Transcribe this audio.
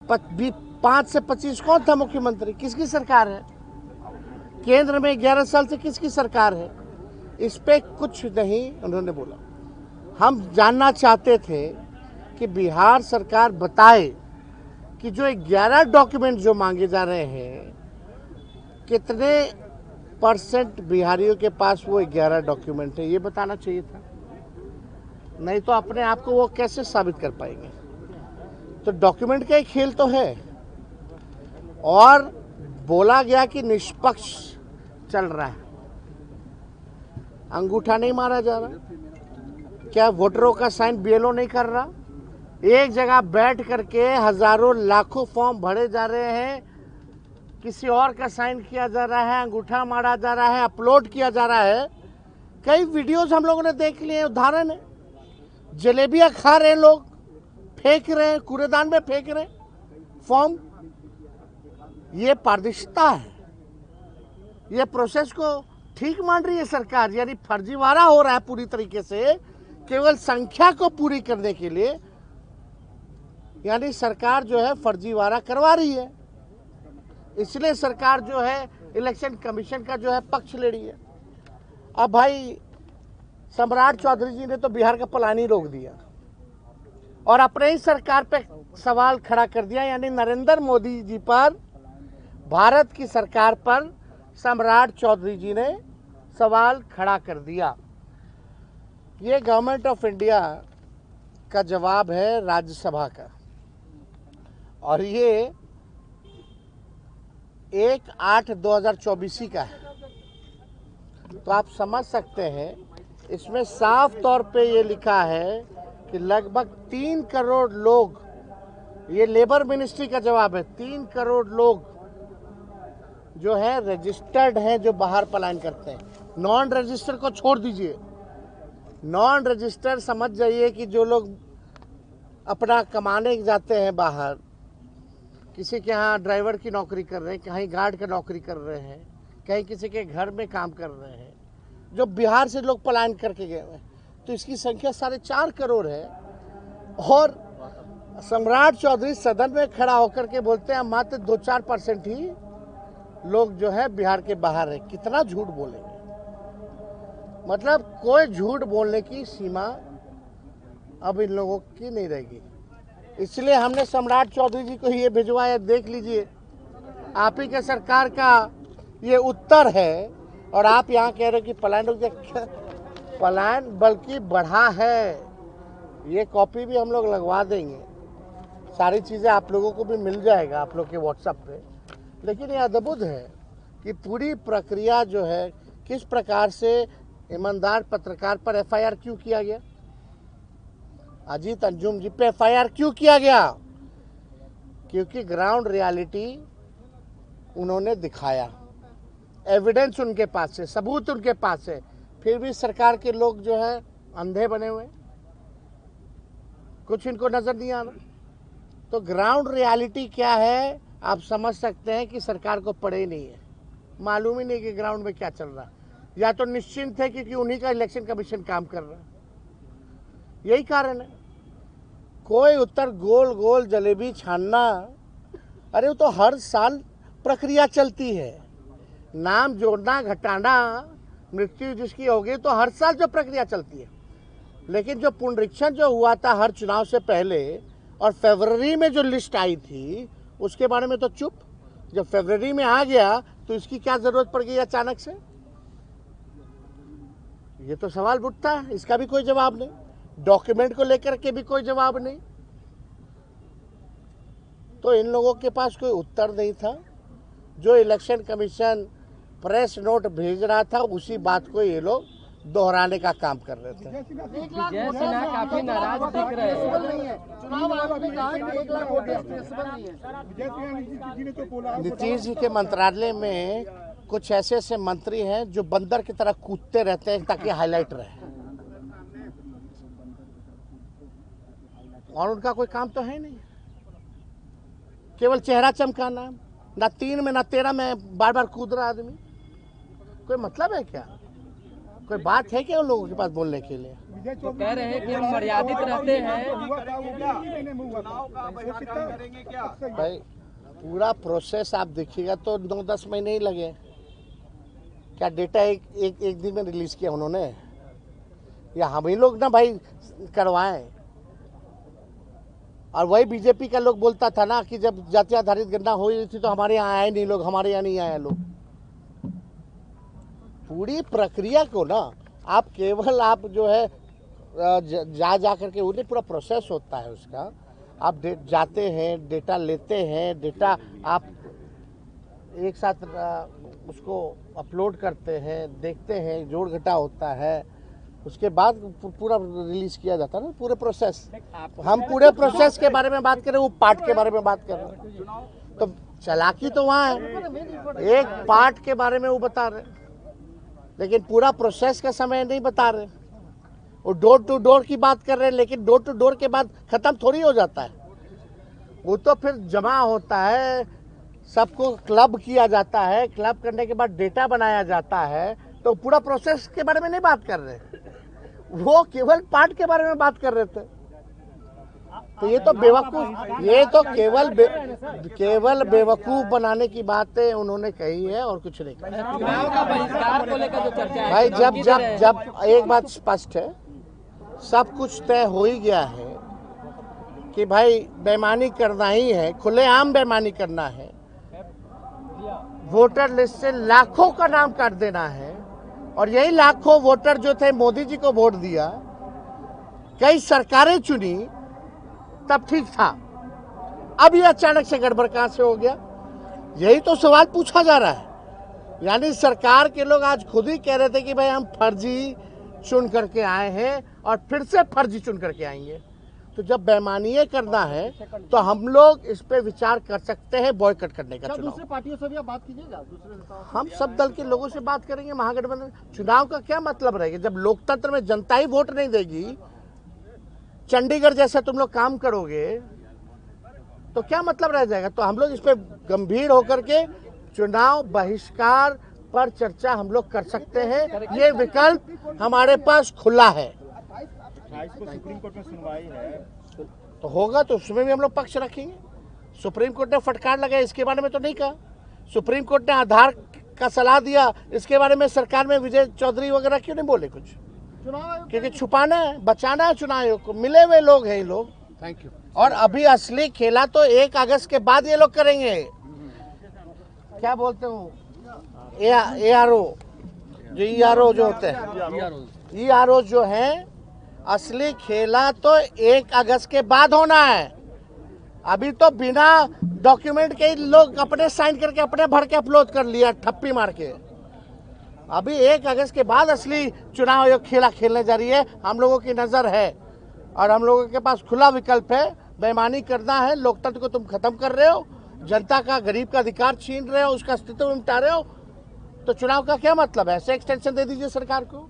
5 से 25 कौन था मुख्यमंत्री? किसकी सरकार है? केंद्र में 11 साल से किसकी सरकार है? इस पे कुछ नहीं उन्होंने बोला। हम जानना चाहते थे कि बिहार सरकार बताए कि जो 11 डॉक्यूमेंट जो मांगे जा रहे हैं, कितने % बिहारियों के पास वो 11 डॉक्यूमेंट है, ये बताना चाहिए था। नहीं तो अपने आप को वो कैसे साबित कर पाएंगे? तो डॉक्यूमेंट का एक खेल तो है। और बोला गया कि निष्पक्ष चल रहा है, अंगूठा नहीं मारा जा रहा। क्या वोटरों का साइन बीएलओ नहीं कर रहा? एक जगह बैठ करके हजारों लाखों फॉर्म भरे जा रहे हैं, किसी और का साइन किया जा रहा है, अंगूठा मारा जा रहा है, अपलोड किया जा रहा है। कई वीडियोस हम लोगों ने देख लिए, उदाहरण है, जलेबियां खा रहे हैं लोग, फेंक रहे हैं, कूड़ेदान में फेंक रहे हैं फॉर्म। ये पारदर्शिता है। ये प्रोसेस को ठीक मान रही है सरकार, यानी फर्जीवाड़ा हो रहा है पूरी तरीके से, केवल संख्या को पूरी करने के लिए। यानी सरकार जो है फर्जीवाड़ा करवा रही है, इसलिए सरकार जो है इलेक्शन कमीशन का जो है पक्ष ले रही है। अब भाई सम्राट चौधरी जी ने तो बिहार का पलान ही रोक दिया और अपने ही सरकार पे सवाल खड़ा कर दिया, यानी नरेंद्र मोदी जी पर, भारत की सरकार पर सम्राट चौधरी जी ने सवाल खड़ा कर दिया। ये गवर्नमेंट ऑफ इंडिया का जवाब है राज्यसभा का, और ये 1/8/2024 का है। तो आप समझ सकते हैं, इसमें साफ तौर पे ये लिखा है कि लगभग 3 करोड़ लोग, ये लेबर मिनिस्ट्री का जवाब है, 3 करोड़ लोग जो है रजिस्टर्ड हैं, जो बाहर पलायन करते हैं। नॉन रजिस्टर्ड को छोड़ दीजिए, नॉन रजिस्टर्ड समझ जाइए कि जो लोग अपना कमाने जाते हैं बाहर, किसी के यहाँ ड्राइवर की नौकरी कर रहे हैं, कहीं गार्ड का नौकरी कर रहे हैं, कहीं किसी के घर में काम कर रहे हैं, जो बिहार से लोग पलायन करके गए हैं, तो इसकी संख्या 4.5 करोड़ है। और सम्राट चौधरी सदन में खड़ा होकर के बोलते हैं मात्र 2-4% ही लोग जो है बिहार के बाहर है। कितना झूठ बोलेंगे? मतलब कोई झूठ बोलने की सीमा अब इन लोगों की नहीं रहेगी। इसलिए हमने सम्राट चौधरी जी को ये भिजवाया, देख लीजिए, आप ही के सरकार का ये उत्तर है। और आप यहाँ कह रहे हो कि पलायन बल्कि बढ़ा है। ये कॉपी भी हम लोग लगवा देंगे, सारी चीज़ें आप लोगों को भी मिल जाएगा आप लोग के व्हाट्सएप पे। लेकिन ये अद्भुत है कि पूरी प्रक्रिया जो है, किस प्रकार से ईमानदार पत्रकार पर एफआईआर क्यों किया गया, अजीत अंजुम जी पे एफआईआर क्यों किया गया? क्योंकि ग्राउंड रियलिटी उन्होंने दिखाया, एविडेंस उनके पास है, सबूत उनके पास है, फिर भी सरकार के लोग जो है अंधे बने हुए, कुछ इनको नजर नहीं आ रहा। तो ग्राउंड रियलिटी क्या है आप समझ सकते हैं कि सरकार को पड़े ही नहीं है, मालूम ही नहीं कि ग्राउंड में क्या चल रहा है। या तो निश्चिंत है क्योंकि उन्हीं का इलेक्शन कमीशन काम कर रहा है, यही कारण है। कोई उत्तर गोल गोल जलेबी छानना, अरे वो तो हर साल प्रक्रिया चलती है। नाम जोड़ना, घटाना, मृत्यु जिसकी होगी तो हर साल जो प्रक्रिया चलती है। लेकिन जो पुनरीक्षण जो हुआ था हर चुनाव से पहले, और फरवरी में जो लिस्ट आई थी उसके बारे में तो चुप। जब फरवरी में आ गया तो इसकी क्या जरूरत पड़ गई अचानक से? ये तो सवाल उठता है, इसका भी कोई जवाब नहीं, डॉक्यूमेंट को लेकर के भी कोई जवाब नहीं। तो इन लोगों के पास कोई उत्तर नहीं था। जो इलेक्शन कमीशन प्रेस नोट भेज रहा था उसी बात को ये लोग दोहराने का काम कर रहे थे। विजय सिन्हा काफी नाराज दिख रहे हैं। नीतीश जी के मंत्रालय में कुछ ऐसे ऐसे मंत्री हैं जो बंदर की तरह कूदते रहते हैं ताकि हाईलाइट रहे, और उनका कोई काम तो है नहीं, केवल चेहरा चमकाना। ना 3 में ना 13 में बार बार कूद रहा आदमी। कोई मतलब है क्या? कोई बात है क्या उन लोगों के पास बोलने के लिए? तो कह रहे हैं कि हम मर्यादित रहते हैं। भाई पूरा प्रोसेस आप देखिएगा तो 9-10 महीने ही लगे। क्या डेटा एक दिन में रिलीज किया उन्होंने, या हम ही लोग ना भाई करवाएं? और वही बीजेपी का लोग बोलता था ना कि जब जाति आधारित गणना हो रही थी तो हमारे यहाँ आए नहीं लोग, हमारे यहाँ नहीं आए लोग। पूरी प्रक्रिया को ना आप केवल आप जो है जा करके उन्हें पूरा प्रोसेस होता है उसका। आप जाते हैं, डेटा लेते हैं, डेटा आप एक साथ उसको अपलोड करते हैं, देखते हैं, जोड़ घटा होता है, उसके बाद पूरा रिलीज किया जाता है ना, पूरे प्रोसेस। हम पूरे प्रोसेस के बारे में बात कर रहे हैं, वो पार्ट के बारे में बात कर रहे हैं। तो चालाकी तो वहाँ है, एक पार्ट के बारे में वो बता रहे, लेकिन पूरा प्रोसेस का समय नहीं बता रहे। वो डोर टू डोर की बात कर रहे हैं, लेकिन डोर टू डोर के बाद खत्म थोड़ी हो जाता है। वो तो फिर जमा होता है, सबको क्लब किया जाता है, क्लब करने के बाद डेटा बनाया जाता है। तो पूरा प्रोसेस के बारे में नहीं बात कर रहे, वो केवल पार्ट के बारे में बात कर रहे थे। तो ये तो बेवकूफ, ये तो केवल बेवकूफ बनाने की बातें उन्होंने कही है और कुछ नहीं कहा। चुनाव का बहिष्कार को लेकर जो चर्चा है भाई जब एक बात स्पष्ट है, सब कुछ तय हो ही गया है कि भाई बेईमानी करना ही है, खुलेआम बेईमानी करना है, वोटर लिस्ट से लाखों का नाम काट देना है। और यही लाखों वोटर जो थे मोदी जी को वोट दिया, कई सरकारें चुनी, तब ठीक था। अब ये अचानक से गड़बड़ कहां से हो गया, यही तो सवाल पूछा जा रहा है। यानी सरकार के लोग आज खुद ही कह रहे थे कि भाई हम फर्जी चुन करके आए हैं और फिर से फर्जी चुन करके आएंगे। तो जब बेईमानी करना है तो हम लोग इस पे विचार कर सकते हैं बॉयकॉट करने का। दूसरे पार्टियों से भी आप बात कीजिएगा, दूसरे नेताओं से? हम सब दल के लोगों से बात करेंगे। महागठबंधन चुनाव का क्या मतलब रहेगा जब लोकतंत्र में जनता ही वोट नहीं देगी? चंडीगढ़ जैसा तुम लोग काम करोगे तो क्या मतलब रह जाएगा? तो हम लोग इस पे गंभीर होकर के चुनाव बहिष्कार पर चर्चा हम लोग कर सकते हैं। ये विकल्प हमारे पास खुला है। सुप्रीम कोर्ट में सुनवाई है तो होगा, तो उसमें भी हम लोग पक्ष रखेंगे। सुप्रीम कोर्ट ने फटकार लगाया, इसके बारे में तो नहीं कहा। सुप्रीम कोर्ट ने आधार का सलाह दिया, इसके बारे में सरकार में विजय चौधरी वगैरह क्यों नहीं बोले कुछ? क्योंकि छुपाना है, बचाना है चुनाव आयोग को। मिले हुए लोग हैं ये लोग। Thank you. और अभी असली खेला तो 1 अगस्त के बाद ये लोग करेंगे। क्या बोलते हो, ARO जो ERO जो होते हैं, ERO जो है, असली खेला तो 1 अगस्त के बाद होना है। अभी तो बिना डॉक्यूमेंट के लोग अपने साइन करके अपने भर के अपलोड कर लिया, ठप्पी मार के। अभी 1 अगस्त के बाद असली चुनाव आयोग खेला खेलने जा रही है। हम लोगों की नजर है और हम लोगों के पास खुला विकल्प है। बेईमानी करना है, लोकतंत्र को तुम खत्म कर रहे हो, जनता का, गरीब का अधिकार छीन रहे हो, उसका अस्तित्व मिटा रहे हो, तो चुनाव का क्या मतलब है? ऐसे एक्सटेंशन दे दीजिए सरकार को।